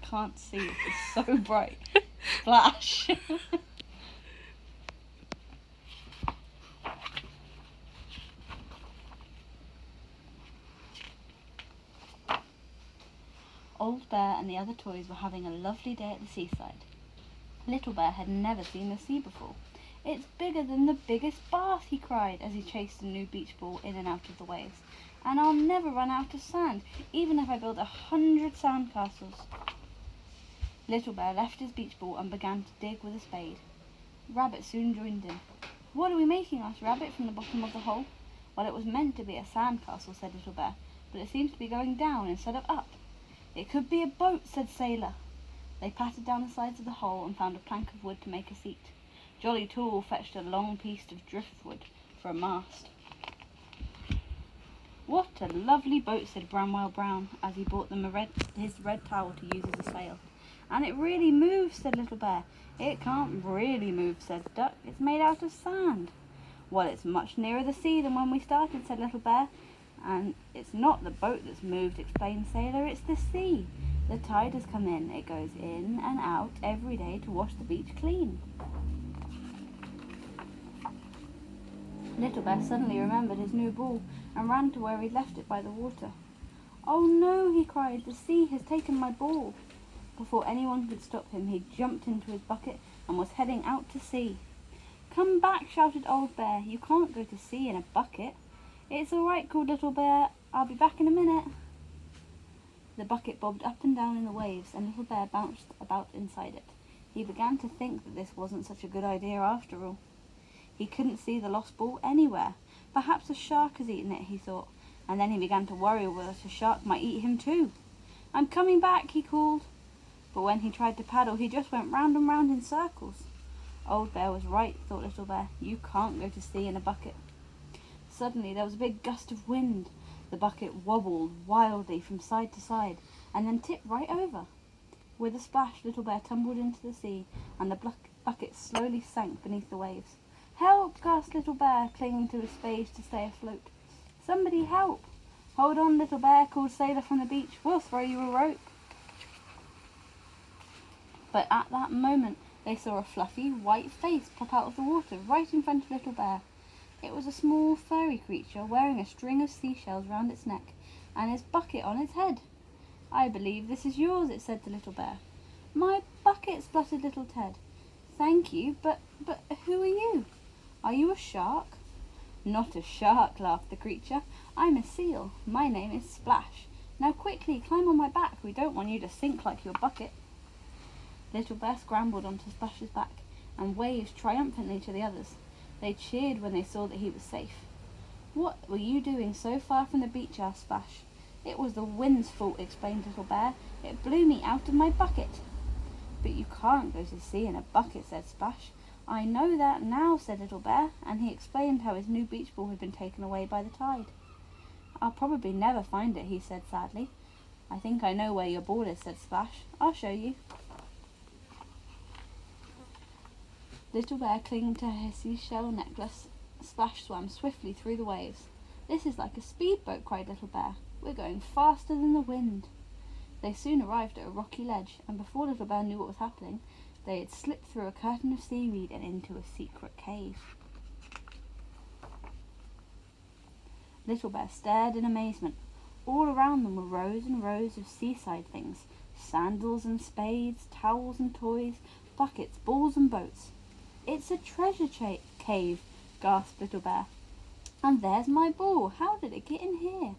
can't see. It's so bright. Splash. Old Bear and the other toys were having a lovely day at the seaside. Little Bear had never seen the sea before. "It's bigger than the biggest bath," he cried as he chased a new beach ball in and out of the waves. "And I'll never run out of sand, even if I build 100 sand castles." Little Bear left his beach ball and began to dig with a spade. Rabbit soon joined in. "What are we making?" asked Rabbit from the bottom of the hole. "Well, it was meant to be a sand castle," said Little Bear, "but it seems to be going down instead of up." "It could be a boat," said Sailor. They pattered down the sides of the hole and found a plank of wood to make a seat. Jolly Tool fetched a long piece of driftwood for a mast. "What a lovely boat," said Bramwell Brown, as he brought them his red towel to use as a sail. "And it really moves," said Little Bear. "It can't really move," said Duck. "It's made out of sand." "Well, it's much nearer the sea than when we started," said Little Bear. "And it's not the boat that's moved," explained Sailor. "It's the sea. The tide has come in. It goes in and out every day to wash the beach clean." Little Bear suddenly remembered his new ball and ran to where he'd left it by the water. "Oh no," he cried, "the sea has taken my ball." Before anyone could stop him, he jumped into his bucket and was heading out to sea. "Come back," shouted Old Bear. "You can't go to sea in a bucket." "It's all right," called Little Bear. "I'll be back in a minute." The bucket bobbed up and down in the waves, and Little Bear bounced about inside it. He began to think that this wasn't such a good idea after all. He couldn't see the lost ball anywhere. Perhaps a shark has eaten it, he thought, and then he began to worry whether a shark might eat him too. "I'm coming back," he called. But when he tried to paddle, he just went round and round in circles. Old Bear was right, thought Little Bear. You can't go to sea in a bucket. Suddenly there was a big gust of wind. The bucket wobbled wildly from side to side and then tipped right over. With a splash, Little Bear tumbled into the sea, and the bucket slowly sank beneath the waves. "Help!" gasped Little Bear, clinging to his spade to stay afloat. "Somebody help!" "Hold on, Little Bear," called Sailor from the beach. "We'll throw you a rope." But at that moment they saw a fluffy white face pop out of the water right in front of Little Bear. It was a small furry creature wearing a string of seashells round its neck and its bucket on its head. "I believe this is yours," it said to Little Bear. "My bucket," spluttered little Ted. "Thank you, but who are you? Are you a shark?" "Not a shark," laughed the creature. "I'm a seal. My name is Splash. Now quickly, climb on my back. We don't want you to sink like your bucket." Little Bear scrambled onto Splash's back and waved triumphantly to the others. They cheered when they saw that he was safe. "What were you doing so far from the beach?" asked Splash. "It was the wind's fault," explained Little Bear. "It blew me out of my bucket." "But you can't go to sea in a bucket," said Splash. "I know that now," said Little Bear, and he explained how his new beach ball had been taken away by the tide. "I'll probably never find it," he said sadly. "I think I know where your ball is," said Splash. "I'll show you." Little Bear clinging to her seashell necklace, Splash swam swiftly through the waves. "This is like a speedboat," cried Little Bear. "We're going faster than the wind." They soon arrived at a rocky ledge, and before Little Bear knew what was happening, they had slipped through a curtain of seaweed and into a secret cave. Little Bear stared in amazement. All around them were rows and rows of seaside things: sandals and spades, towels and toys, buckets, balls and boats. "It's a treasure cave," gasped Little Bear. "And there's my ball. How did it get in here?"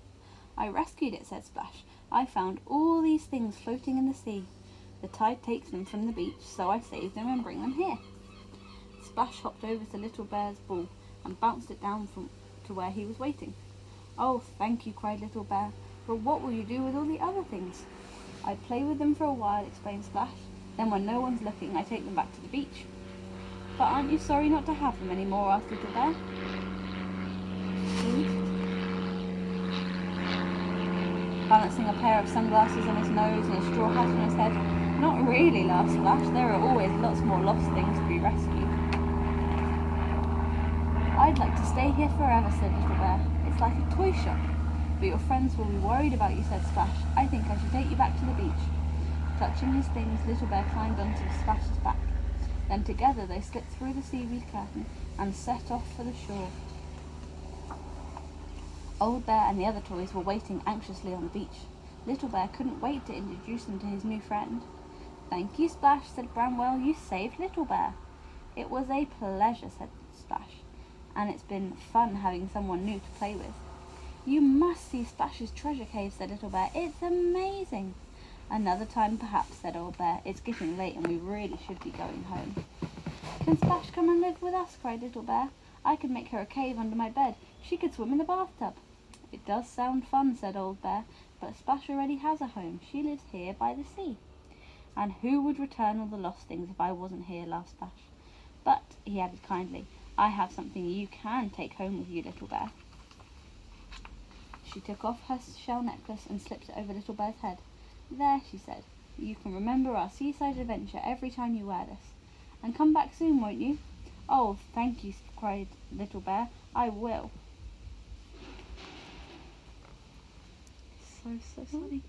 "I rescued it," said Splash. "I found all these things floating in the sea. The tide takes them from the beach, so I save them and bring them here." Splash hopped over to Little Bear's ball and bounced it down to where he was waiting. "Oh, thank you," cried Little Bear. "But what will you do with all the other things?" "I play with them for a while," explained Splash. "Then when no one's looking, I take them back to the beach." "But aren't you sorry not to have them any more?" asked Little Bear. Balancing a pair of sunglasses on his nose and a straw hat on his head. "Not really," laughed Splash. "There are always lots more lost things to be rescued." "I'd like to stay here forever," said Little Bear. "It's like a toy shop." "But your friends will be worried about you," said Splash. "I think I should take you back to the beach." Clutching his things, Little Bear climbed onto Splash's back. Then together they slipped through the seaweed curtain and set off for the shore. Old Bear and the other toys were waiting anxiously on the beach. Little Bear couldn't wait to introduce them to his new friend. "Thank you, Splash," said Bramwell. "You saved Little Bear." "It was a pleasure," said Splash, "and it's been fun having someone new to play with." "You must see Splash's treasure cave," said Little Bear. "It's amazing." "Another time, perhaps," said Old Bear. "It's getting late and we really should be going home." "Can Splash come and live with us?" cried Little Bear. "I could make her a cave under my bed. She could swim in the bathtub." "It does sound fun," said Old Bear, "but Splash already has a home. She lives here by the sea." "And who would return all the lost things if I wasn't here?" laughed Splash. "But," he added kindly, "I have something you can take home with you, Little Bear." She took off her shell necklace and slipped it over Little Bear's head. "There," she said, "you can remember our seaside adventure every time you wear this. And come back soon, won't you?" "Oh, thank you," cried Little Bear. "I will." So funny.